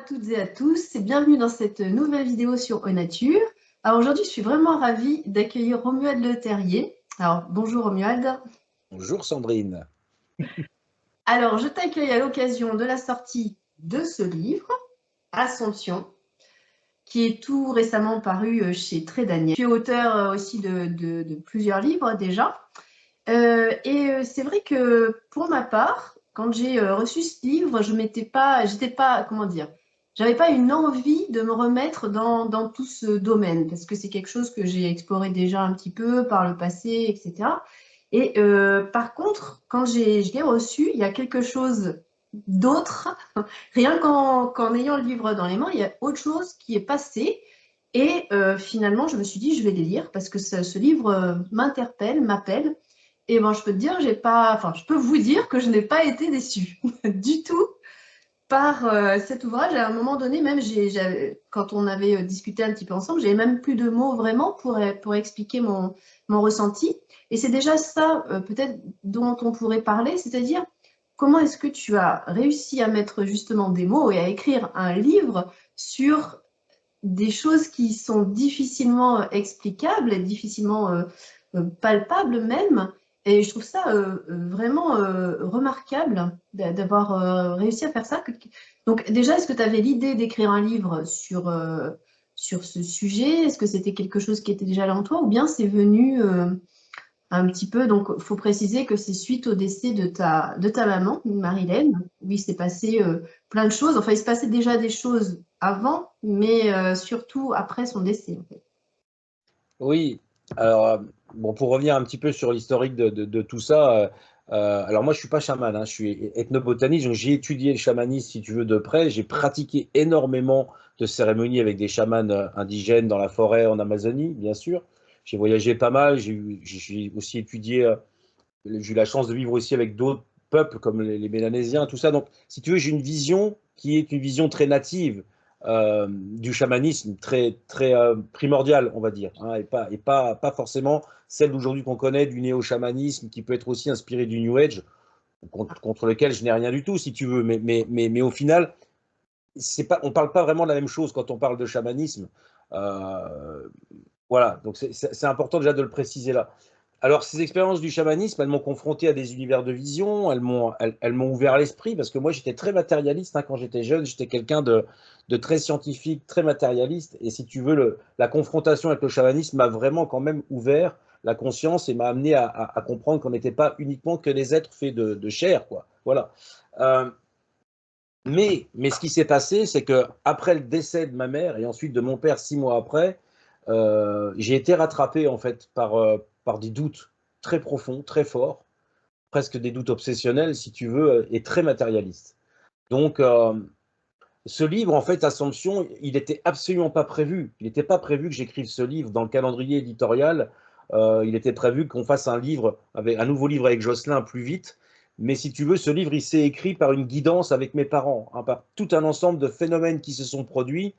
toutes et à tous et bienvenue dans cette nouvelle vidéo sur Enature. Alors aujourd'hui, je suis vraiment ravie d'accueillir Romuald Le Terrier. Alors bonjour Romuald. Bonjour Sandrine. Alors je t'accueille à l'occasion de la sortie de ce livre, Assomption, qui est tout récemment paru chez Très Daniel. Tu es auteur aussi de plusieurs livres déjà. C'est vrai que pour ma part, quand j'ai reçu ce livre, j'avais pas une envie de me remettre dans tout ce domaine, parce que c'est quelque chose que j'ai exploré déjà un petit peu par le passé, etc. Par contre, quand je l'ai reçu, il y a quelque chose d'autre. Rien qu'en ayant le livre dans les mains, il y a autre chose qui est passé. Finalement, je me suis dit, je vais les lire parce que ce livre m'interpelle, m'appelle. Et ben, je peux te dire, je peux vous dire que je n'ai pas été déçue du tout par cet ouvrage. À un moment donné, même, quand on avait discuté un petit peu ensemble, j'avais même plus de mots vraiment pour expliquer mon ressenti. Et c'est déjà ça, peut-être, dont on pourrait parler, c'est-à-dire comment est-ce que tu as réussi à mettre justement des mots et à écrire un livre sur des choses qui sont difficilement explicables et difficilement palpables même. Et je trouve ça vraiment remarquable d'avoir réussi à faire ça. Donc déjà, est-ce que tu avais l'idée d'écrire un livre sur ce sujet? Est-ce que c'était quelque chose qui était déjà là en toi ou bien c'est venu un petit peu, donc il faut préciser que c'est suite au décès de ta maman, Marilène, où il s'est passé plein de choses. Enfin, il se passait déjà des choses avant, mais surtout après son décès, en fait. Oui, alors bon, pour revenir un petit peu sur l'historique de tout ça, alors moi je suis pas chaman, hein, je suis ethnobotaniste, donc j'ai étudié le chamanisme si tu veux de près, j'ai pratiqué énormément de cérémonies avec des chamans indigènes dans la forêt en Amazonie, bien sûr. J'ai voyagé pas mal, j'ai aussi étudié, j'ai eu la chance de vivre aussi avec d'autres peuples comme les Mélanésiens, tout ça. Donc, si tu veux, j'ai une vision qui est une vision très native du chamanisme, très, très primordiale, on va dire, hein, pas forcément celle d'aujourd'hui qu'on connaît du néo-chamanisme qui peut être aussi inspiré du New Age, contre lequel je n'ai rien du tout, si tu veux. Mais au final, on ne parle pas vraiment de la même chose quand on parle de chamanisme. Euh, voilà, donc c'est important déjà de le préciser là. Alors, ces expériences du chamanisme, elles m'ont confronté à des univers de vision, elles m'ont ouvert l'esprit, parce que moi, j'étais très matérialiste hein, quand j'étais jeune, j'étais quelqu'un de très scientifique, très matérialiste, et si tu veux, la confrontation avec le chamanisme m'a vraiment quand même ouvert la conscience et m'a amené à comprendre qu'on n'était pas uniquement que des êtres faits de chair, quoi. Voilà. Euh, mais ce qui s'est passé, c'est que après le décès de ma mère et ensuite de mon père 6 mois après, j'ai été rattrapé en fait par des doutes très profonds, très forts, presque des doutes obsessionnels si tu veux, et très matérialistes. Donc ce livre en fait, Assomption, il n'était absolument pas prévu. Il n'était pas prévu que j'écrive ce livre dans le calendrier éditorial. Il était prévu qu'on fasse un nouveau livre avec Jocelyn plus vite. Mais si tu veux, ce livre, il s'est écrit par une guidance avec mes parents, hein, par tout un ensemble de phénomènes qui se sont produits.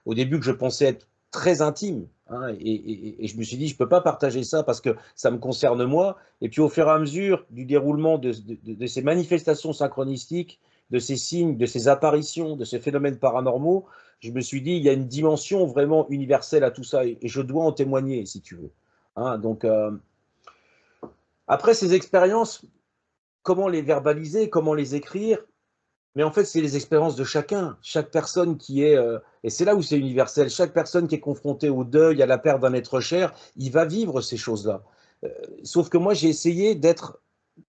Au début, que je pensais être très intime, hein, et je me suis dit, je ne peux pas partager ça parce que ça me concerne moi. Et puis, au fur et à mesure du déroulement de ces manifestations synchronistiques, de ces signes, de ces apparitions, de ces phénomènes paranormaux, je me suis dit, il y a une dimension vraiment universelle à tout ça, et je dois en témoigner, si tu veux. Hein, donc, après ces expériences, comment les verbaliser, comment les écrire? Mais en fait, c'est les expériences de chacun. Chaque personne qui est, et c'est là où c'est universel, chaque personne qui est confrontée au deuil, à la perte d'un être cher, il va vivre ces choses-là. Euh, Sauf que moi, j'ai essayé d'être,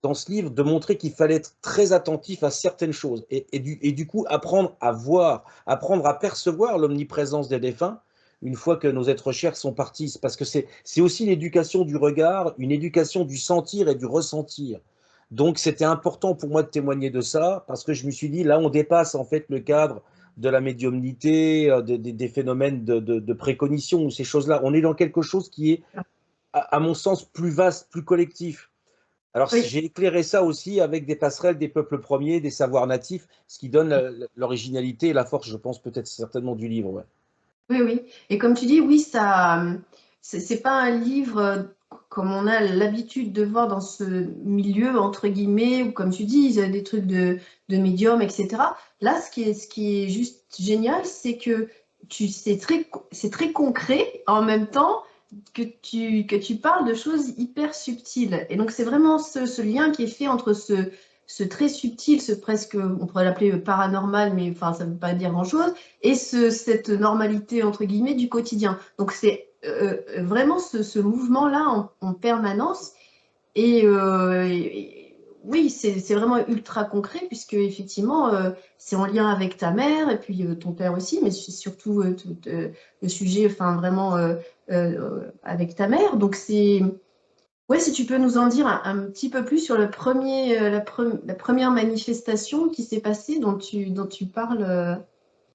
dans ce livre, de montrer qu'il fallait être très attentif à certaines choses et du coup, apprendre à voir, apprendre à percevoir l'omniprésence des défunts une fois que nos êtres chers sont partis. Parce que c'est aussi l'éducation du regard, une éducation du sentir et du ressentir. Donc, c'était important pour moi de témoigner de ça, parce que je me suis dit, là, on dépasse en fait le cadre de la médiumnité, des phénomènes de précognition ou ces choses-là. On est dans quelque chose qui est, à mon sens, plus vaste, plus collectif. Alors, Oui, j'ai éclairé ça aussi avec des passerelles des peuples premiers, des savoirs natifs, ce qui donne l'originalité et la force, je pense, peut-être certainement du livre. Ouais. oui, oui. Et comme tu dis, oui, ça, c'est pas un livre comme on a l'habitude de voir dans ce milieu, entre guillemets, ou comme tu dis, ils ont des trucs de médium, etc. Là, ce qui est juste génial, c'est que c'est très concret en même temps que tu parles de choses hyper subtiles. Et donc, c'est vraiment ce lien qui est fait entre ce très subtil, ce presque, on pourrait l'appeler paranormal, mais enfin, ça ne veut pas dire grand-chose, et cette normalité, entre guillemets, du quotidien. Donc, c'est vraiment ce mouvement-là en permanence. Oui, c'est vraiment ultra concret, puisque effectivement, c'est en lien avec ta mère, et puis ton père aussi, mais c'est surtout le sujet, enfin, vraiment avec ta mère. Donc, c'est. Ouais, si tu peux nous en dire un petit peu plus sur la première manifestation qui s'est passée dont tu parles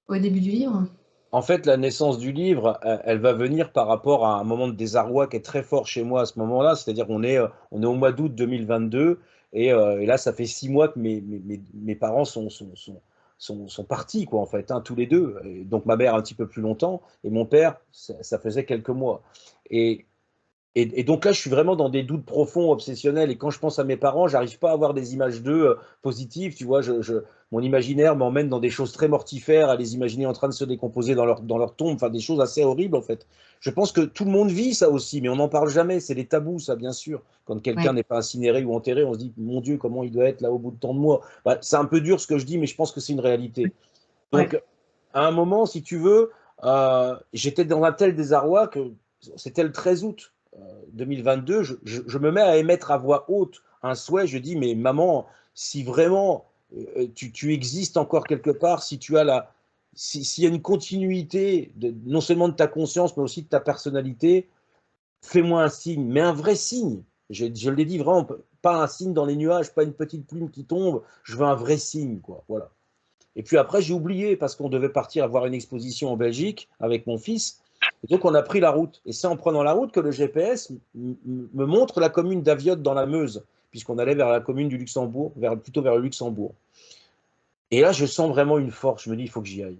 au début du livre. En fait, la naissance du livre, elle va venir par rapport à un moment de désarroi qui est très fort chez moi à ce moment-là. C'est-à-dire on est au mois d'août 2022 et là, ça fait 6 mois que mes parents sont partis, quoi, en fait, hein, tous les deux. Et donc ma mère un petit peu plus longtemps et mon père, ça faisait quelques mois. Et, et donc là, je suis vraiment dans des doutes profonds, obsessionnels. Et quand je pense à mes parents, j'arrive pas à avoir des images d'eux positives. Tu vois, mon imaginaire m'emmène dans des choses très mortifères, à les imaginer en train de se décomposer dans leur tombe, enfin des choses assez horribles en fait. Je pense que tout le monde vit ça aussi, mais on n'en parle jamais. C'est des tabous, ça, bien sûr. Quand quelqu'un Ouais, n'est pas incinéré ou enterré, on se dit, mon Dieu, comment il doit être là au bout de tant de mois. Bah, c'est un peu dur ce que je dis, mais je pense que c'est une réalité. ouais. Donc, à un moment, si tu veux, j'étais dans un tel désarroi que c'était le 13 août 2022, je me mets à émettre à voix haute un souhait. Je dis, mais maman, si vraiment tu existes encore quelque part, si tu as s'il y a une continuité non seulement de ta conscience, mais aussi de ta personnalité, fais-moi un signe, mais un vrai signe. Je l'ai dit vraiment, pas un signe dans les nuages, pas une petite plume qui tombe. Je veux un vrai signe, quoi. Voilà. Et puis après, j'ai oublié parce qu'on devait partir voir une exposition en Belgique avec mon fils. Et donc, on a pris la route. Et c'est en prenant la route que le GPS me montre la commune d'Aviotte dans la Meuse, puisqu'on allait vers la commune du Luxembourg, plutôt vers le Luxembourg. Et là, je sens vraiment une force. Je me dis, il faut que j'y aille.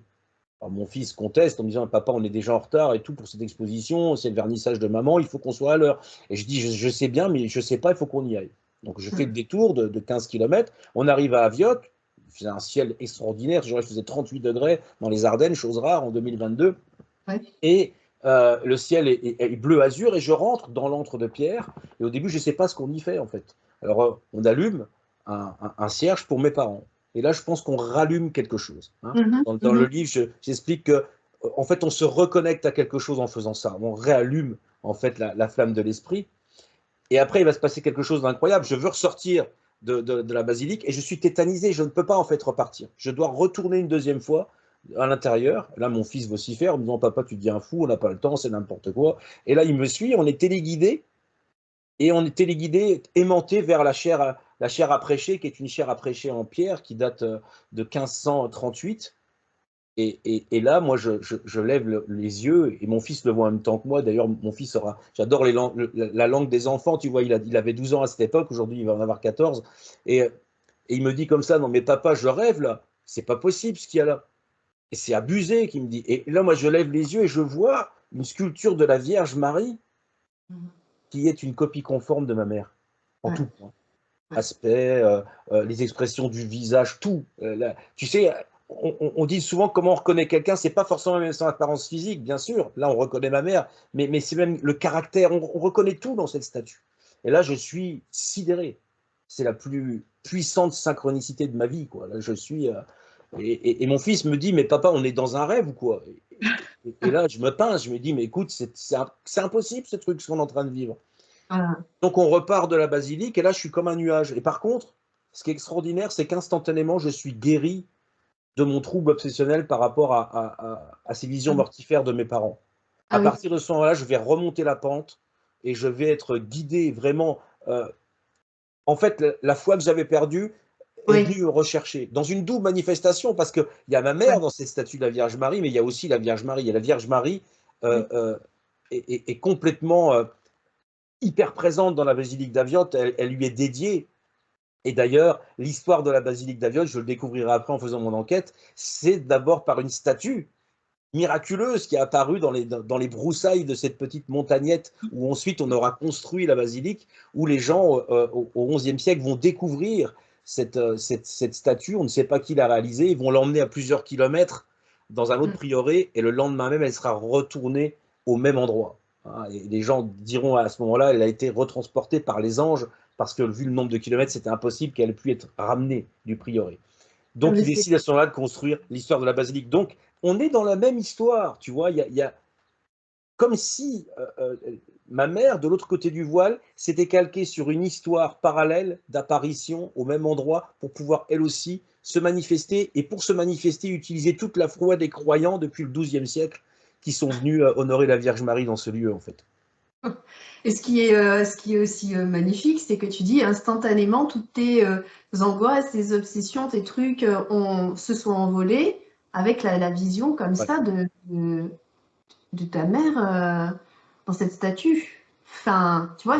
Alors, mon fils conteste en me disant, papa, on est déjà en retard et tout pour cette exposition, c'est le vernissage de maman, il faut qu'on soit à l'heure. Et je dis, je sais bien, mais je ne sais pas, il faut qu'on y aille. Donc je fais le détour de 15 km, on arrive à Aviotte, il faisait un ciel extraordinaire, je faisais 38 degrés dans les Ardennes, chose rare en 2022, Ouais. et le ciel est bleu azur, et je rentre dans l'antre de pierre, et au début, je ne sais pas ce qu'on y fait en fait. Alors on allume un cierge pour mes parents. Et là, je pense qu'on rallume quelque chose, hein. Mhm, Dans le mhm. livre, j'explique que en fait, on se reconnecte à quelque chose en faisant ça. On réallume en fait la flamme de l'esprit. Et après, il va se passer quelque chose d'incroyable. Je veux ressortir de la basilique et je suis tétanisé. Je ne peux pas en fait repartir. Je dois retourner une deuxième fois à l'intérieur. Là, mon fils vocifère en me disant, papa, tu deviens un fou, on n'a pas le temps, c'est n'importe quoi. Et là, il me suit. On est téléguidé et on est téléguidé, aimanté vers la chaire à prêcher, qui est une chaire à prêcher en pierre qui date de 1538. Et là, moi, je lève les yeux et mon fils le voit en même temps que moi. D'ailleurs, mon fils aura. J'adore la langue des enfants. Tu vois, il avait 12 ans à cette époque. Aujourd'hui, il va en avoir 14. Et il me dit comme ça, non, mais papa, je rêve là. C'est pas possible ce qu'il y a là. Et c'est abusé, qu'il me dit. Et là, moi, je lève les yeux et je vois une sculpture de la Vierge Marie Mhm. qui est une copie conforme de ma mère, en Ouais, tout point. ouais. Aspect, les expressions du visage, tout. Tu sais, on dit souvent comment on reconnaît quelqu'un, c'est pas forcément même son apparence physique, bien sûr. Là, on reconnaît ma mère, mais c'est même le caractère. On reconnaît tout dans cette statue. Et là, je suis sidéré. C'est la plus puissante synchronicité de ma vie, quoi. Là, je suis. Et mon fils me dit, mais papa, on est dans un rêve ou quoi? Et là, je me pince, je me dis, mais écoute, c'est impossible ce truc, ce qu'on est en train de vivre. Voilà. Donc on repart de la basilique et là je suis comme un nuage. Et par contre, ce qui est extraordinaire, c'est qu'instantanément je suis guéri de mon trouble obsessionnel par rapport à ces visions Ah mortifères de mes parents. À ah oui, partir de ce moment-là, je vais remonter la pente et je vais être guidé vraiment. En fait, la foi que j'avais perdue est oui, venue me rechercher dans une double manifestation parce qu'il y a ma mère ouais, dans cette statue de la Vierge Marie, mais il y a aussi la Vierge Marie. Et la Vierge Marie euh, oui, euh, est complètement hyper présente dans la basilique d'Aviotte, elle lui est dédiée. Et d'ailleurs, l'histoire de la basilique d'Aviolle, je le découvrirai après en faisant mon enquête, c'est d'abord par une statue miraculeuse qui est apparue dans les broussailles de cette petite montagnette où ensuite on aura construit la basilique, où les gens au XIe siècle vont découvrir cette statue. On ne sait pas qui l'a réalisée. Ils vont l'emmener à plusieurs kilomètres dans un autre prieuré et le lendemain même, elle sera retournée au même endroit. Et les gens diront à ce moment-là, elle a été retransportée par les anges parce que vu le nombre de kilomètres, c'était impossible qu'elle puisse être ramenée du prieuré. Donc, Mais il décide à ce moment-là de construire l'histoire de la basilique. Donc, on est dans la même histoire, tu vois. Il y a comme si ma mère, de l'autre côté du voile, s'était calquée sur une histoire parallèle d'apparition au même endroit pour pouvoir, elle aussi, se manifester. Et pour se manifester, utiliser toute la foi des croyants depuis le XIIe siècle qui sont venus honorer la Vierge Marie dans ce lieu, en fait. Et ce qui est aussi magnifique, c'est que tu dis instantanément, toutes tes angoisses, tes obsessions, tes trucs se sont envolés avec la vision comme Ouais. ça de ta mère dans cette statue. Enfin, tu vois,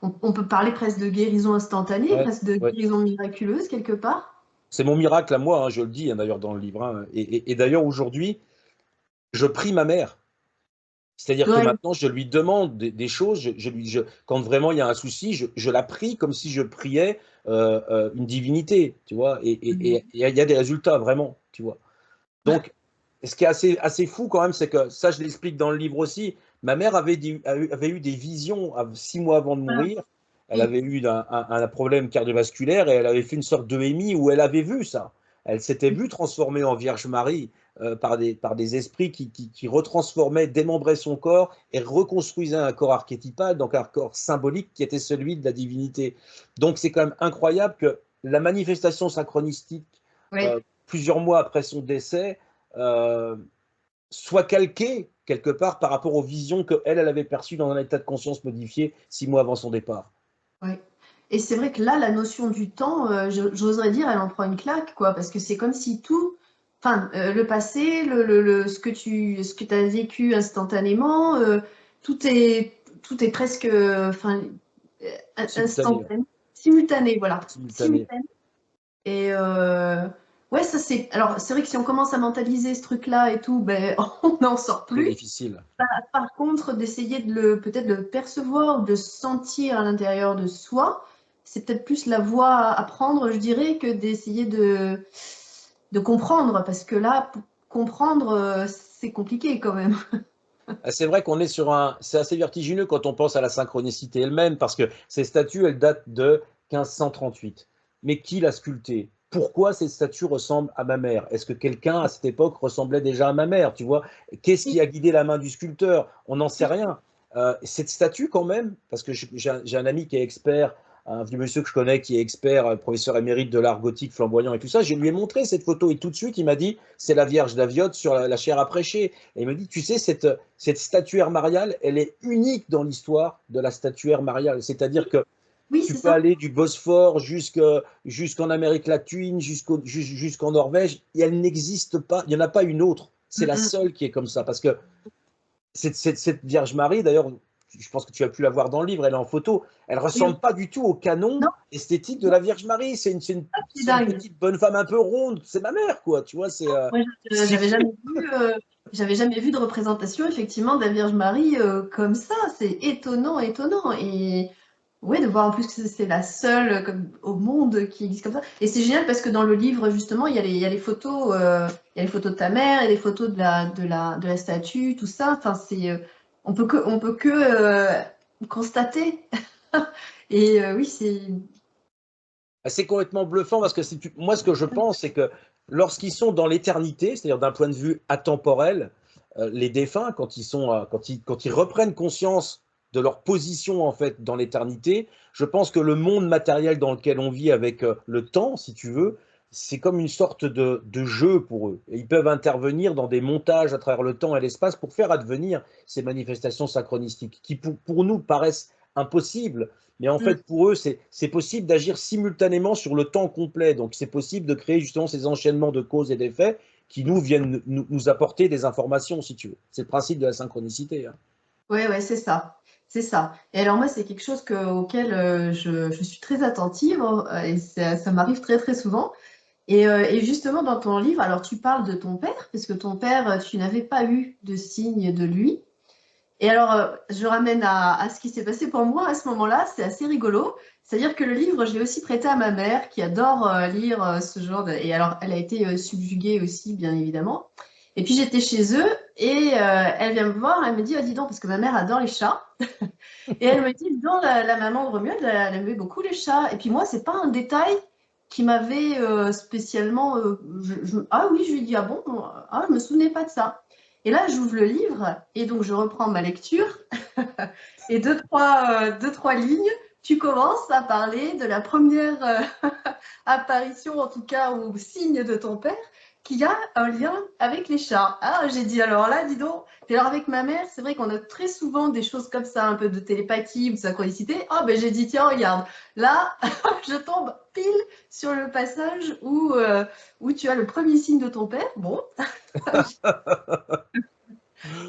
on peut parler presque de guérison instantanée, Ouais, presque de ouais. guérison miraculeuse quelque part. C'est mon miracle à moi, hein, je le dis hein, d'ailleurs dans le livre. Hein. Et d'ailleurs, aujourd'hui, je prie ma mère. C'est-à-dire que Ouais. maintenant, je lui demande des choses. Quand vraiment il y a un souci, je la prie comme si je priais une divinité, tu vois. Et il y a des résultats, vraiment, tu vois. Donc, ce qui est assez fou quand même, c'est que ça, je l'explique dans le livre aussi. Ma mère avait eu des visions 6 mois avant de Voilà. mourir. Elle Oui. avait eu un problème cardiovasculaire et elle avait fait une sorte d'EMI où elle avait vu ça. Elle s'était vue transformée en Vierge Marie par des esprits qui retransformaient, démembraient son corps et reconstruisaient un corps archétypal, donc un corps symbolique qui était celui de la divinité. Donc c'est quand même incroyable que la manifestation synchronistique, Oui. plusieurs mois après son décès, euh, soit calquée quelque part par rapport aux visions qu'elle avait perçues dans un état de conscience modifié 6 mois avant son départ. Oui. Et c'est vrai que là, la notion du temps, j'oserais dire, elle en prend une claque, quoi, parce que c'est comme si tout, enfin, le passé, ce ce que tu as vécu instantanément, tout est presque, enfin, Simultané, instantané, simultané, voilà, simultané, simultané. Et ouais, ça c'est. Alors, c'est vrai que si on commence à mentaliser ce truc-là et tout, ben, on n'en sort c'est plus. difficile. Par contre, d'essayer peut-être de le percevoir, de le sentir à l'intérieur de soi, c'est peut-être plus la voie à prendre, je dirais, que d'essayer de comprendre, parce que là, comprendre, c'est compliqué quand même. C'est vrai qu'on est sur un. C'est assez vertigineux quand on pense à la synchronicité elle-même, parce que ces statues, elles datent de 1538. Mais qui l'a sculptée? Pourquoi cette statue ressemble à ma mère? Est-ce que quelqu'un à cette époque ressemblait déjà à ma mère? Tu vois? Qu'est-ce qui a guidé la main du sculpteur? On n'en sait rien. Cette statue, quand même, parce que j'ai un ami qui est expert, un vieux monsieur que je connais qui est expert, professeur émérite de l'art gothique flamboyant et tout ça, je lui ai montré cette photo et tout de suite il m'a dit c'est la Vierge d'Aviotte sur la chaire à prêcher. Et il me dit tu sais, cette statuaire mariale, elle est unique dans l'histoire de la statuaire mariale. C'est-à-dire que Oui, tu c'est peux ça. aller du Bosphore jusqu'en Amérique latine, jusqu'en Norvège, et elle n'existe pas, il n'y en a pas une autre. C'est la Mm, seule qui est comme ça. Parce que cette Vierge Marie, d'ailleurs, je pense que tu as pu la voir dans le livre, elle est en photo, elle ne oui. ressemble pas du tout au canon Non, esthétique de non, la Vierge Marie. c'est C'est une dingue. petite bonne femme un peu ronde, c'est ma mère, quoi. Tu vois, Moi, c'est fou. j'avais jamais vu de représentation effectivement de la Vierge Marie comme ça. C'est étonnant, étonnant. Et ouais, de voir en plus que c'est la seule au monde qui existe comme ça. Et c'est génial parce que dans le livre, justement, il y a les photos, il y a les photos de ta mère et les photos de la statue, tout ça. Enfin, on peut que constater. Et oui, C'est complètement bluffant parce que moi, ce que je pense, c'est que lorsqu'ils sont dans l'éternité, c'est-à-dire d'un point de vue atemporel, les défunts, quand ils reprennent conscience de leur position en fait dans l'éternité, je pense que le monde matériel dans lequel on vit avec le temps, si tu veux, c'est comme une sorte de jeu pour eux. Et ils peuvent intervenir dans des montages à travers le temps et l'espace pour faire advenir ces manifestations synchronistiques qui, pour nous, paraissent impossibles. Mais en fait, pour eux, c'est possible d'agir simultanément sur le temps complet. Donc, c'est possible de créer justement ces enchaînements de causes et d'effets qui nous viennent nous apporter des informations, si tu veux. C'est le principe de la synchronicité. Hein. ouais, ouais, c'est ça. C'est ça. Et alors moi, c'est quelque chose auquel je suis très attentive et ça m'arrive très très souvent. Et justement, dans ton livre, alors tu parles de ton père, parce que ton père, tu n'avais pas eu de signe de lui. Et alors, je ramène à ce qui s'est passé pour moi à ce moment-là, c'est assez rigolo. C'est-à-dire que le livre, je l'ai aussi prêté à ma mère, qui adore lire ce genre de... Et alors, elle a été subjuguée aussi, bien évidemment. Et puis, j'étais chez eux, et elle vient me voir, elle me dit, ah, dis donc, parce que ma mère adore les chats. Et elle me dit, dis donc, la maman de Romuald, elle aimait beaucoup les chats. Et puis moi, c'est pas un détail qui m'avait spécialement... Ah oui, je lui dis, ah bon, ah, je me souvenais pas de ça. Et là, j'ouvre le livre, et donc je reprends ma lecture, et deux, trois lignes, tu commences à parler de la première apparition, en tout cas, ou signe de ton père, qui a un lien avec les chats. Ah, j'ai dit, alors là, dis donc. Et alors, avec ma mère, c'est vrai qu'on a très souvent des choses comme ça, un peu de télépathie ou de synchronicité. Ah, ben j'ai dit, tiens, regarde, là, je tombe pile sur le passage où tu as le premier signe de ton père. Bon,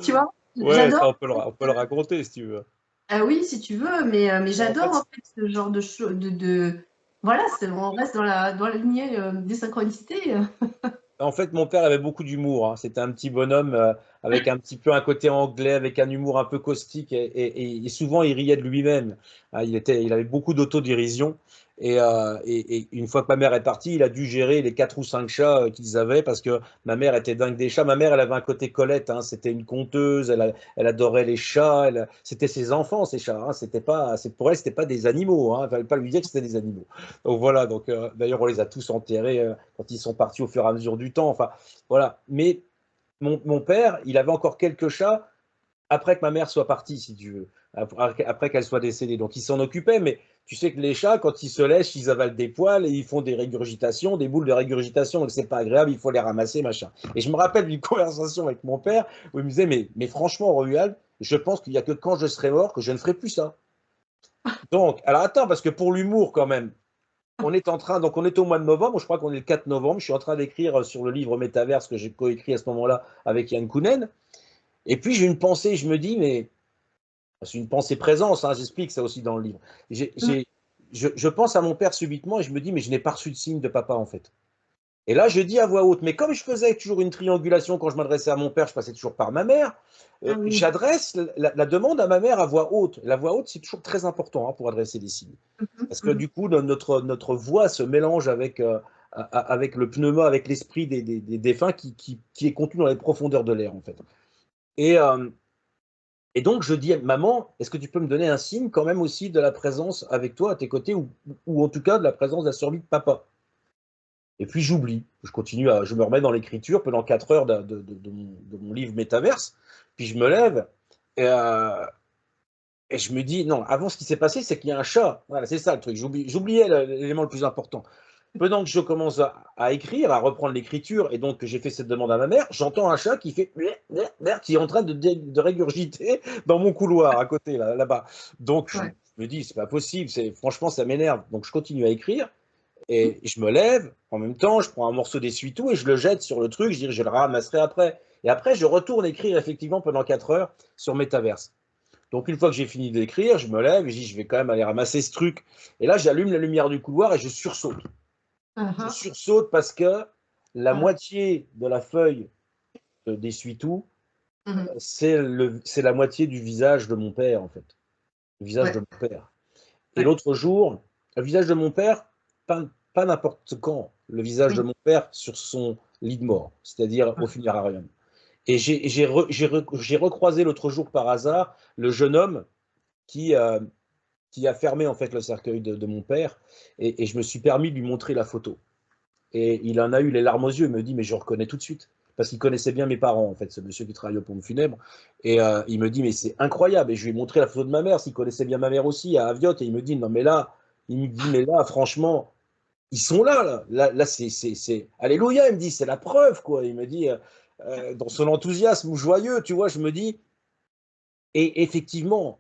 tu vois, Ouais, ça, j'adore. on peut le raconter si tu veux. Ah oui, si tu veux, mais En j'adore en fait, fait ce genre de choses. Voilà, on reste dans la lignée des synchronicités. mon père avait beaucoup d'humour, hein. C'était un petit bonhomme avec un petit peu un côté anglais, avec un humour un peu caustique, et souvent il riait de lui-même. Hein, il avait beaucoup d'autodérision. Et une fois que ma mère est partie, il a dû gérer les quatre ou cinq chats qu'ils avaient parce que ma mère était dingue des chats. Ma mère, elle avait un côté Colette, hein. C'était une conteuse, elle adorait les chats. C'était ses enfants, ces chats. Hein. C'était pas, pour elle, c'était pas des animaux. Hein. Il fallait pas lui dire que c'était des animaux. Donc voilà. Donc d'ailleurs, on les a tous enterrés quand ils sont partis au fur et à mesure du temps. Enfin, voilà. Mais mon père, il avait encore quelques chats après que ma mère soit partie, si tu veux, après qu'elle soit décédée. Donc il s'en occupait, mais tu sais que les chats, quand ils se lèchent, ils avalent des poils et ils font des régurgitations, des boules de régurgitation, donc c'est pas agréable, il faut les ramasser, machin. Et je me rappelle d'une conversation avec mon père où il me disait, mais franchement, Romuald, je pense qu'il n'y a que quand je serai mort que je ne ferai plus ça. Donc, alors attends, parce que pour l'humour quand même, donc on est au mois de novembre, je crois qu'on est le 4 novembre, je suis en train d'écrire sur le livre Métaverse que j'ai coécrit à ce moment-là avec Yann Kounen, et puis j'ai une pensée, je me dis, mais c'est une pensée présence, hein, j'explique ça aussi dans le livre. Je pense à mon père subitement et je me dis, mais je n'ai pas reçu de signe de papa en fait. Et là, je dis à voix haute, mais comme je faisais toujours une triangulation quand je m'adressais à mon père, je passais toujours par ma mère, Ah oui. j'adresse la demande à ma mère à voix haute. La voix haute, c'est toujours très important hein, pour adresser des signes. Mhm, Parce que mhm. du coup, notre voix se mélange avec le pneuma, avec l'esprit des défunts qui est contenu dans les profondeurs de l'air en fait. Et, euh, et donc, je dis, maman, est-ce que tu peux me donner un signe quand même aussi de la présence avec toi à tes côtés ou en tout cas de la présence de la survie de papa? Et puis j'oublie. Je me remets dans l'écriture pendant 4 heures de mon livre Métaverse. Puis je me lève et, euh, et je me dis, non, avant ce qui s'est passé, c'est qu'il y a un chat. Voilà, c'est ça le truc. J'oubliais l'élément le plus important. Pendant que je commence à écrire, à reprendre l'écriture, et donc que j'ai fait cette demande à ma mère, j'entends un chat qui fait qui est en train de régurgiter dans mon couloir à côté, là-bas. Donc je Ouais. me dis, c'est pas possible, franchement, ça m'énerve. Donc je continue à écrire, et je me lève, en même temps, je prends un morceau d'essuie-tout et je le jette sur le truc, je dis, je le ramasserai après. Et après, je retourne écrire effectivement pendant 4 heures sur Métaverse. Donc une fois que j'ai fini d'écrire, je me lève et je dis, je vais quand même aller ramasser ce truc. Et là, j'allume la lumière du couloir et je sursaute. Je Mhm. sursaute parce que la Ah. moitié de la feuille d'essuie-tout, Mhm. c'est la moitié du visage de mon père, en fait. Le visage de Ouais, mon père. Et ouais. l'autre jour, le visage de mon père, pas n'importe quand, le visage de Oui. mon père sur son lit de mort, c'est-à-dire au funérarium. Et j'ai recroisé l'autre jour par hasard le jeune homme qui, euh, qui a fermé en fait le cercueil de mon père, et je me suis permis de lui montrer la photo. Et il en a eu les larmes aux yeux. Il me dit, mais je reconnais tout de suite. Parce qu'il connaissait bien mes parents, en fait, ce monsieur qui travaille au pompe funèbre. Et il me dit, mais c'est incroyable. Et je lui ai montré la photo de ma mère, s'il connaissait bien ma mère aussi, à Aviotte. Et il me dit, non, mais là, franchement, ils sont là, là. Là, c'est. Alléluia, il me dit, c'est la preuve, quoi. Il me dit, dans son enthousiasme joyeux, tu vois, je me dis, et effectivement,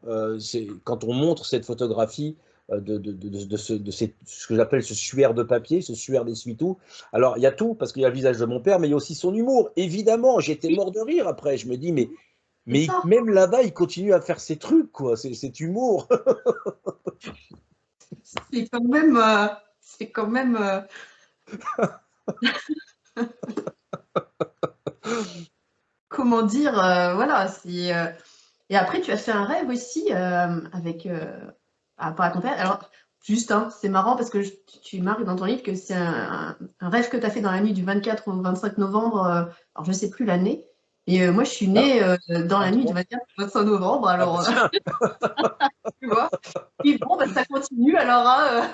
quand on montre cette photographie ce que j'appelle ce suaire de papier, ce suaire d'essuie-tout, alors il y a tout, parce qu'il y a le visage de mon père, mais il y a aussi son humour. Évidemment, j'étais Oui, mort de rire après. Je me dis, c'est mais ça. même là-bas, il continue à faire ses trucs, quoi, cet humour. C'est quand même, c'est quand même. Comment dire, voilà, et après, tu as fait un rêve aussi avec par rapport à ton père. Alors, juste, hein, c'est marrant parce que tu marques dans ton livre que c'est un rêve que tu as fait dans la nuit du 24 au 25 novembre. Alors, je ne sais plus l'année. Et moi, je suis Ah, née dans la nuit du 23. 24 au 25 novembre. Ah bah Alors, tiens. tu vois. Et bon, bah, ça continue alors. Hein,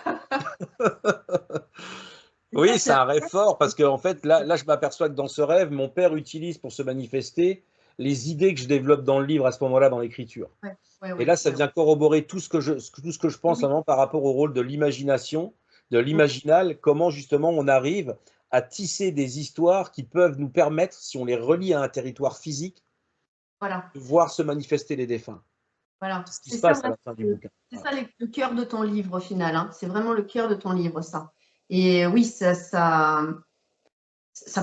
et ça, Oui, c'est c'est un rêve fort parce que en fait, là, je m'aperçois que dans ce rêve, mon père utilise pour se manifester les idées que je développe dans le livre à ce moment-là dans l'écriture. ouais, ouais, Et ouais, là, ça ouais, ouais. vient corroborer tout ce que je pense Oui. vraiment par rapport au rôle de l'imagination, de Mm. l'imaginal, comment justement on arrive à tisser des histoires qui peuvent nous permettre, si on les relie à un territoire physique, Voilà. de voir se manifester les défunts. Voilà, C'est ce qui c'est se ça passe à vraiment, la fin du bouquin. c'est Voilà. ça le cœur de ton livre au final, hein. C'est vraiment le cœur de ton livre, ça. Et oui, ça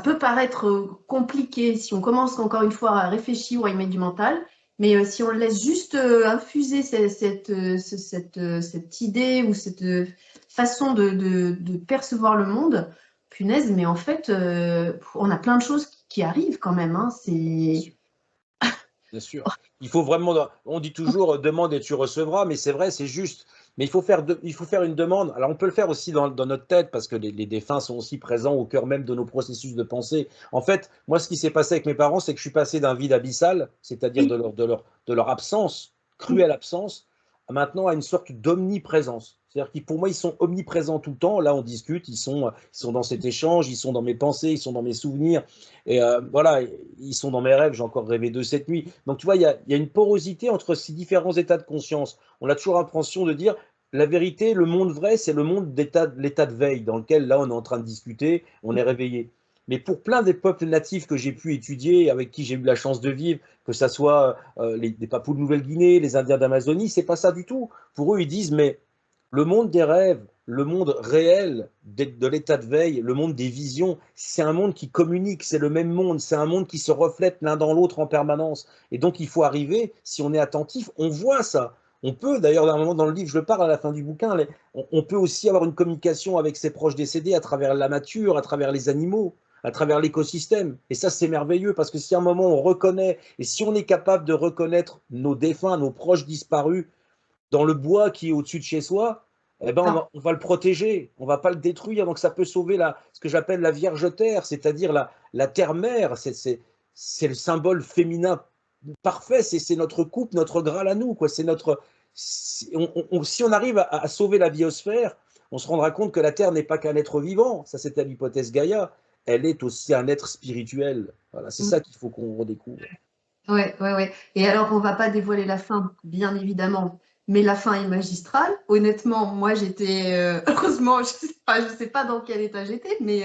peut paraître compliqué si on commence encore une fois à réfléchir ou à y mettre du mental, mais si on laisse juste infuser cette idée ou cette façon de percevoir le monde, punaise, mais en fait, on a plein de choses qui arrivent quand même, hein. Bien sûr. Bien sûr. Il faut vraiment, on dit toujours demande et tu recevras, mais c'est vrai, c'est juste. Mais il faut faire une demande. Alors on peut le faire aussi dans notre tête parce que les défunts sont aussi présents au cœur même de nos processus de pensée. En fait, moi, ce qui s'est passé avec mes parents, c'est que je suis passé d'un vide abyssal, c'est-à-dire Oui, de leur absence, cruelle absence, maintenant à une sorte d'omniprésence. C'est-à-dire que pour moi, ils sont omniprésents tout le temps. Là, on discute, ils sont dans cet échange, ils sont dans mes pensées, ils sont dans mes souvenirs. Et voilà, ils sont dans mes rêves, j'ai encore rêvé d'eux cette nuit. Donc tu vois, il y a une porosité entre ces différents états de conscience. On a toujours l'impression de dire, la vérité, le monde vrai, c'est le monde l'état de veille, dans lequel là, on est en train de discuter, on est réveillé. Mais pour plein des peuples natifs que j'ai pu étudier, avec qui j'ai eu la chance de vivre, que ce soit des Papous de Nouvelle-Guinée, les Indiens d'Amazonie, c'est pas ça du tout. Pour eux, ils disent, mais le monde des rêves, le monde réel de l'état de veille, le monde des visions, c'est un monde qui communique, c'est le même monde, c'est un monde qui se reflète l'un dans l'autre en permanence. Et donc il faut arriver, si on est attentif, on voit ça. On peut, d'ailleurs, d'un moment dans le livre, je le parle à la fin du bouquin, on peut aussi avoir une communication avec ses proches décédés à travers la nature, à travers les animaux, à travers l'écosystème. Et ça, c'est merveilleux parce que si à un moment on reconnaît, et si on est capable de reconnaître nos défunts, nos proches disparus, dans le bois qui est au-dessus de chez soi, eh ben ça. on va le protéger, on ne va pas le détruire. Donc ça peut sauver ce que j'appelle la Vierge Terre, c'est-à-dire la terre-mère. C'est le symbole féminin parfait, c'est notre coupe, notre Graal à nous. Quoi. Si on arrive à sauver la biosphère, on se rendra compte que la Terre n'est pas qu'un être vivant, ça c'était l'hypothèse Gaïa, elle est aussi un être spirituel. Voilà, c'est ça qu'il faut qu'on redécouvre. Ouais, ouais, ouais. Et alors, on va pas dévoiler la fin, bien évidemment, mais la fin est magistrale. Honnêtement, moi, j'étais, heureusement, je sais pas dans quel état j'étais, mais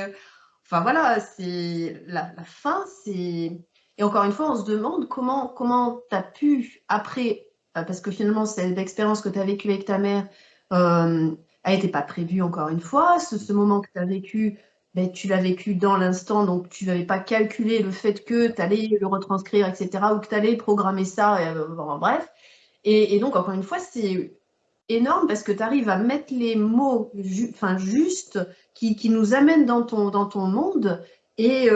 enfin voilà, c'est la fin, c'est. Et encore une fois, on se demande comment tu as pu, après, parce que finalement, cette expérience que tu as vécue avec ta mère, euh, elle n'était pas prévue, encore une fois. Ce moment que tu as vécu, ben, tu l'as vécu dans l'instant, donc tu n'avais pas calculé le fait que tu allais le retranscrire, etc., ou que tu allais programmer ça, bon, bref. Et donc, encore une fois, c'est énorme parce que tu arrives à mettre les mots enfin, justes qui nous amènent dans ton monde. Et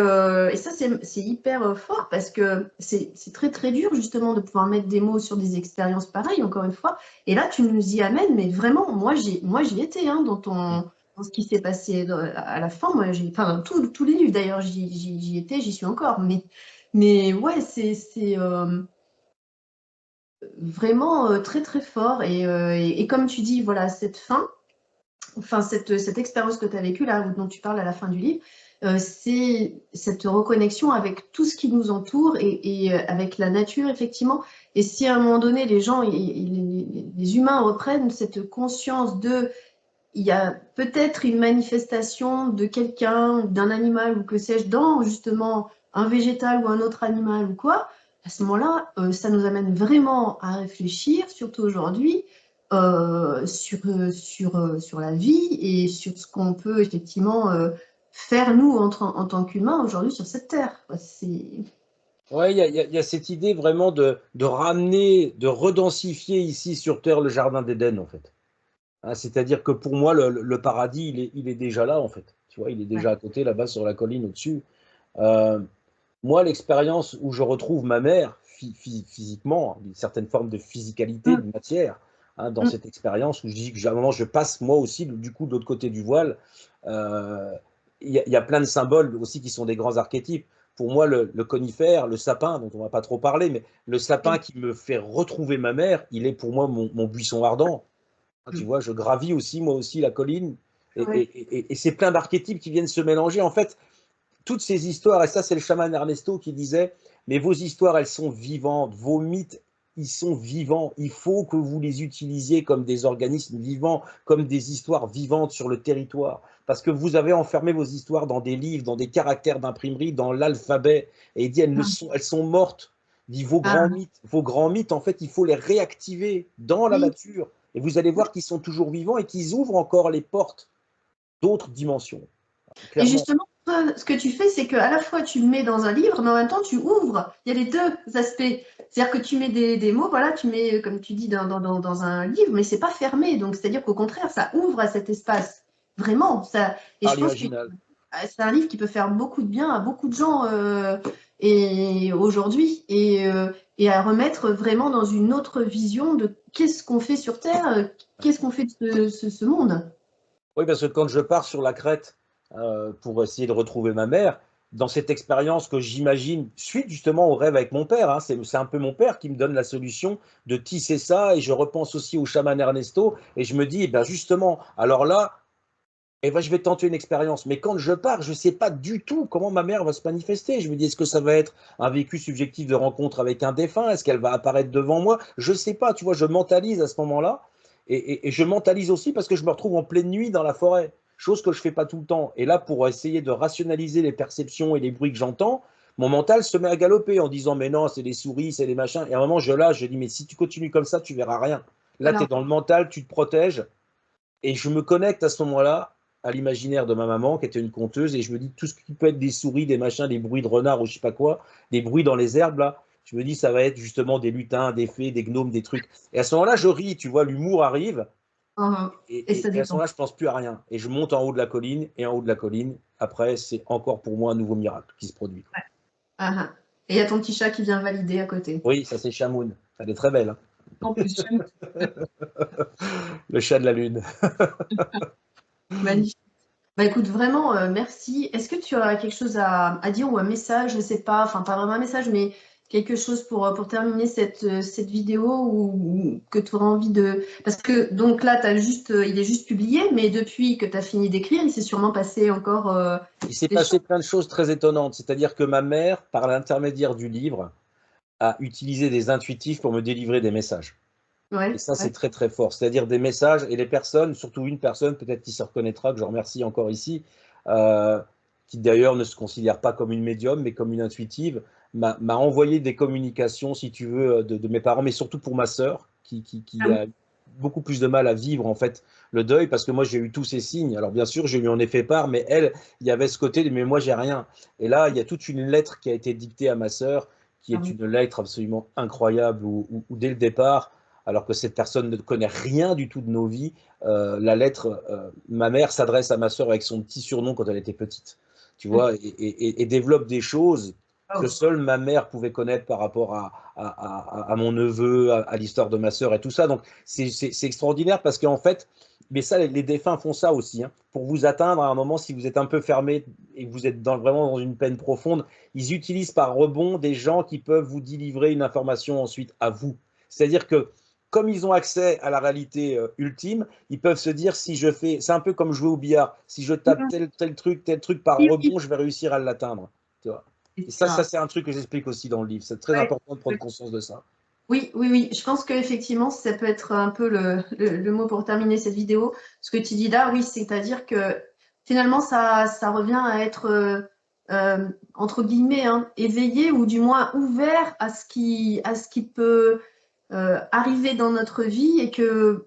ça, c'est hyper fort parce que c'est très, très dur justement de pouvoir mettre des mots sur des expériences pareilles, encore une fois. Et là, tu nous y amènes, mais vraiment, moi, j'y étais hein, dans ce qui s'est passé à la fin. Moi, enfin, dans tous les livres d'ailleurs, j'y étais, j'y suis encore. Mais ouais, c'est vraiment très très fort. Et comme tu dis, voilà, cette fin, enfin cette expérience que tu as vécue là, dont tu parles à la fin du livre, c'est cette reconnexion avec tout ce qui nous entoure et avec la nature, effectivement. Et si à un moment donné, les gens, les humains reprennent cette conscience de, il y a peut-être une manifestation de quelqu'un, d'un animal ou que sais-je, dans justement un végétal ou un autre animal ou quoi, à ce moment-là, ça nous amène vraiment à réfléchir, surtout aujourd'hui, sur la vie et sur ce qu'on peut effectivement faire nous en tant qu'humains aujourd'hui sur cette terre. Ouais, il y a cette idée vraiment de ramener, de redensifier ici sur Terre le jardin d'Éden, en fait. Hein, c'est-à-dire que pour moi, le paradis, il est déjà là, en fait. Tu vois, il est Ouais. déjà à côté, là-bas, sur la colline au-dessus. Euh, Moi, l'expérience où je retrouve ma mère physiquement, une certaine forme de physicalité, Mm, de matière, hein, dans mm. cette expérience où je dis que à un moment je passe moi aussi du coup de l'autre côté du voile. euh, il y a plein de symboles aussi qui sont des grands archétypes. Pour moi, le conifère, le sapin, dont on va pas trop parler, mais le sapin Oui. qui me fait retrouver ma mère, il est pour moi mon buisson ardent. Ah, tu Mm. vois, je gravis aussi, moi aussi, la colline. Et, Ouais. et c'est plein d'archétypes qui viennent se mélanger. En fait, toutes ces histoires, et ça c'est le chaman Ernesto qui disait, mais vos histoires, elles sont vivantes, vos mythes, ils sont vivants, il faut que vous les utilisiez comme des organismes vivants, comme des histoires vivantes sur le territoire, parce que vous avez enfermé vos histoires dans des livres, dans des caractères d'imprimerie, dans l'alphabet, et il dit, Mm. elles sont mortes. Il dit, Ah, vos grands mythes, en fait, il faut les réactiver dans la oui. nature, et vous allez voir qu'ils sont toujours vivants et qu'ils ouvrent encore les portes d'autres dimensions, Et clairement. justement, toi, ce que tu fais, c'est qu'à la fois tu le mets dans un livre, mais en même temps tu ouvres. Il y a les deux aspects. C'est-à-dire que tu mets des mots, voilà, tu mets, comme tu dis, dans un livre, mais c'est pas fermé. Donc, c'est-à-dire qu'au contraire, ça ouvre à cet espace. Vraiment. Ça, et Par je pense que l'imaginal. c'est un livre qui peut faire beaucoup de bien à beaucoup de gens et aujourd'hui et à remettre vraiment dans une autre vision de qu'est-ce qu'on fait sur Terre, qu'est-ce qu'on fait de ce monde. Oui, parce que quand je pars sur la crête pour essayer de retrouver ma mère, dans cette expérience que j'imagine, suite justement au rêve avec mon père, hein, c'est un peu mon père qui me donne la solution de tisser ça, et je repense aussi au chaman Ernesto, et je me dis, eh ben justement, alors là, eh ben, je vais tenter une expérience. Mais quand je pars, je ne sais pas du tout comment ma mère va se manifester. Je me dis, est-ce que ça va être un vécu subjectif de rencontre avec un défunt? Est-ce qu'elle va apparaître devant moi? Je ne sais pas, tu vois, je mentalise à ce moment-là. Et je mentalise aussi parce que je me retrouve en pleine nuit dans la forêt, chose que je ne fais pas tout le temps. Et là, pour essayer de rationaliser les perceptions et les bruits que j'entends, mon mental se met à galoper en disant, mais non, c'est des souris, c'est des machins. Et à un moment, je lâche, je dis, mais si tu continues comme ça, tu verras rien. Là, tu es Voilà. dans le mental, tu te protèges. Et je me connecte à ce moment-là à l'imaginaire de ma maman, qui était une conteuse, et je me dis tout ce qui peut être des souris, des machins, des bruits de renards ou je sais pas quoi, des bruits dans les herbes, là, je me dis ça va être justement des lutins, des fées, des gnomes, des trucs. Et à ce moment-là, je ris, tu vois, l'humour arrive, Et ça et à ce détend. moment-là, je pense plus à rien. Et je monte en haut de la colline, et en haut de la colline, après, c'est encore pour moi un nouveau miracle qui se produit. Ah, ah. Et il y a ton petit chat qui vient valider à côté. Oui, ça c'est Chamoun. Elle est très belle, hein. En plus, Le chat de la lune. magnifique. Bah écoute, vraiment, merci. Est-ce que tu as quelque chose à dire ou un message, je ne sais pas, enfin pas vraiment un message, mais quelque chose pour terminer cette vidéo ou que tu auras envie de... Parce que donc là, il est juste publié, mais depuis que tu as fini d'écrire, il s'est sûrement passé encore Il s'est des choses. passé plein de choses très étonnantes. C'est-à-dire que ma mère, par l'intermédiaire du livre, a utilisé des intuitifs pour me délivrer des messages. Et Ouais, ça, c'est ouais. très très fort. C'est-à-dire des messages, et les personnes, surtout une personne, peut-être qui se reconnaîtra, que je remercie encore ici, euh, qui d'ailleurs ne se considère pas comme une médium, mais comme une intuitive, m'a envoyé des communications, si tu veux, de mes parents, mais surtout pour ma sœur, Ah qui oui. a beaucoup plus de mal à vivre en fait le deuil, parce que moi j'ai eu tous ces signes. Alors bien sûr, je lui en ai fait part, mais elle, il y avait ce côté de mais moi j'ai rien. Et là, il y a toute une lettre qui a été dictée à ma sœur, qui Ah est oui. une lettre absolument incroyable, où dès le départ, alors que cette personne ne connaît rien du tout de nos vies, la lettre, ma mère s'adresse à ma sœur avec son petit surnom quand elle était petite, tu vois, et développe des choses que Oh. seule ma mère pouvait connaître par rapport à mon neveu, à l'histoire de ma sœur et tout ça. Donc c'est extraordinaire parce qu'en fait, mais ça, les défunts font ça aussi, hein. Pour vous atteindre à un moment, si vous êtes un peu fermé et que vous êtes vraiment dans une peine profonde, ils utilisent par rebond des gens qui peuvent vous délivrer une information ensuite à vous. C'est-à-dire que comme ils ont accès à la réalité ultime, ils peuvent se dire si je fais, c'est un peu comme jouer au billard, si je tape Mhm. tel truc par Oui, oui. rebond, je vais réussir à l'atteindre. Tu vois. Et Et c'est ça c'est un truc que j'explique aussi dans le livre. C'est très ouais. important de prendre conscience de ça. Oui, oui, oui. Je pense qu'effectivement, ça peut être un peu le mot pour terminer cette vidéo. Ce que tu dis là, oui, c'est-à-dire que finalement, ça revient à être, entre guillemets, hein, éveillé ou du moins ouvert à ce qui peut arriver dans notre vie et que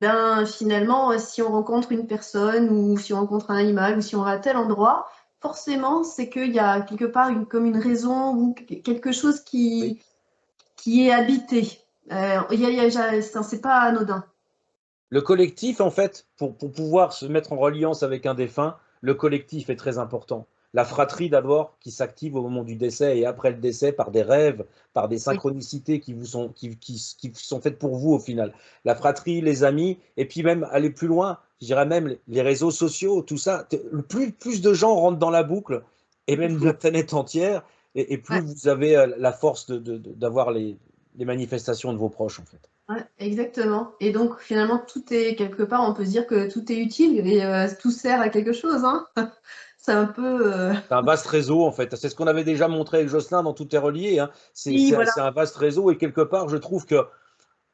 ben, finalement, si on rencontre une personne ou si on rencontre un animal ou si on va à tel endroit, forcément, c'est qu'il y a quelque part comme une raison ou quelque chose Oui. qui est habité. C'est pas anodin. Le collectif, en fait, pour pouvoir se mettre en reliance avec un défunt, le collectif est très important. La fratrie d'abord qui s'active au moment du décès et après le décès par des rêves, par des Oui, synchronicités qui sont faites pour vous au final. La fratrie, les amis, et puis même aller plus loin, je dirais même les réseaux sociaux, tout ça. Plus de gens rentrent dans la boucle, et même de la planète entière, et plus ouais, vous avez la force d'avoir les manifestations de vos proches en fait. ouais, exactement. Et donc finalement, tout est quelque part, on peut se dire que tout est utile et tout sert à quelque chose, hein. C'est un peu. C'est un vaste réseau, en fait. C'est ce qu'on avait déjà montré avec Jocelyn dans Tout est relié, hein. Oui, voilà. C'est un vaste réseau et quelque part, je trouve que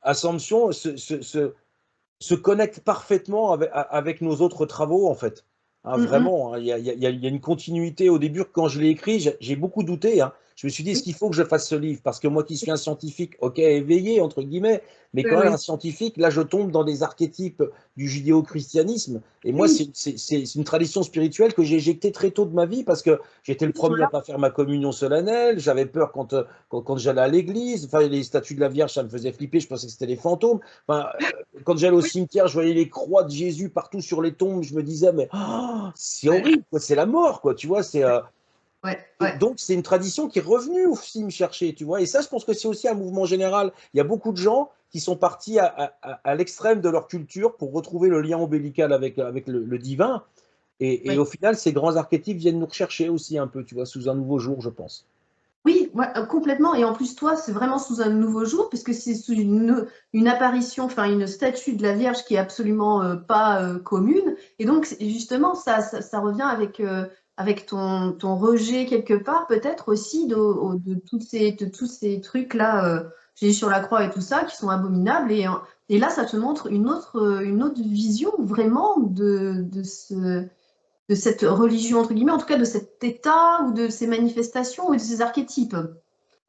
Assomption se connecte parfaitement avec nos autres travaux, en fait. Hein, Mm, mm. vraiment, hein, il y a une continuité. Au début, quand je l'ai écrit, j'ai beaucoup douté, hein. Je me suis dit, est-ce Oui, qu'il faut que je fasse ce livre? Parce que moi qui suis un scientifique, ok, éveillé, entre guillemets, mais oui, quand même oui. un scientifique, là, je tombe dans des archétypes du judéo-christianisme. Et moi, Oui, c'est une tradition spirituelle que j'ai éjectée très tôt de ma vie parce que j'étais le oui, premier voilà. à pas faire ma communion solennelle. J'avais peur quand j'allais à l'église. Enfin, les statues de la Vierge, ça me faisait flipper. Je pensais que c'était des fantômes. Enfin, quand j'allais au Oui, cimetière, je voyais les croix de Jésus partout sur les tombes. Je me disais, mais oh, c'est ouais, horrible, quoi, c'est la mort, quoi. Tu vois, ouais, et ouais. donc c'est une tradition qui est revenue aussi me chercher, tu vois. Et ça, je pense que c'est aussi un mouvement général. Il y a beaucoup de gens qui sont partis à l'extrême de leur culture pour retrouver le lien ombilical avec le divin. Et Oui. au final, ces grands archétypes viennent nous rechercher aussi un peu, tu vois, sous un nouveau jour, je pense. Oui, ouais, complètement. Et en plus, toi, c'est vraiment sous un nouveau jour, puisque c'est sous une apparition, enfin une statue de la Vierge qui est absolument pas commune. Et donc, justement, ça revient avec ton rejet quelque part, peut-être aussi de tous ces trucs-là, Jésus sur la croix et tout ça, qui sont abominables. Et là, ça te montre une autre vision vraiment de cette religion, entre guillemets, en tout cas de cet état ou de ces manifestations ou de ces archétypes,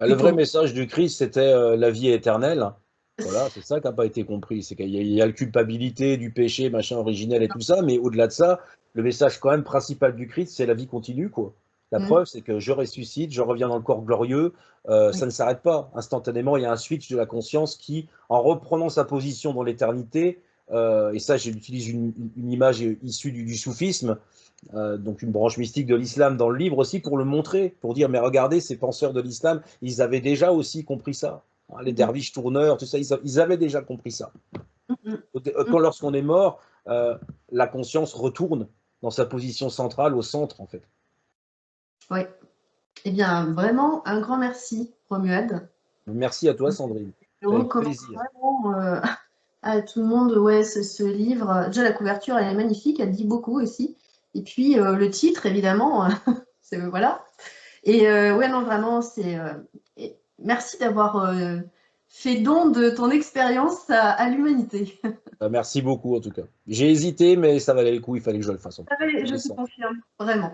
Le vrai plutôt. message du Christ, c'était la vie éternelle. Voilà, c'est ça qui n'a pas été compris. C'est qu'il y a la culpabilité du péché, machin originel et tout ça, mais au-delà de ça, le message quand même principal du Christ, c'est la vie continue, quoi. La Mm, preuve, c'est que je ressuscite, je reviens dans le corps glorieux, ça oui, ne s'arrête pas. Instantanément, il y a un switch de la conscience qui, en reprenant sa position dans l'éternité, et ça, j'utilise une image issue du soufisme, donc une branche mystique de l'islam dans le livre aussi pour le montrer, pour dire mais regardez, ces penseurs de l'islam, ils avaient déjà aussi compris ça. Hein, les mm, derviches tourneurs, tout ça, ils avaient déjà compris ça. mm, mm, mm. Quand lorsqu'on est mort, la conscience retourne dans sa position centrale, au centre en fait. Oui. Eh bien, vraiment, un grand merci, Romuald. Merci à toi, Sandrine. Je Avec recommande plaisir. vraiment à tout le monde ouais, ce livre. Déjà, la couverture, elle est magnifique, elle dit beaucoup aussi. Et puis, le titre, évidemment, voilà. Et ouais, non, vraiment, merci d'avoir fait don de ton expérience à l'humanité. Merci beaucoup en tout cas. J'ai hésité, mais ça valait le coup, il fallait que je le fasse. En tout cas. Je Je l'ai te senti. confirme, vraiment.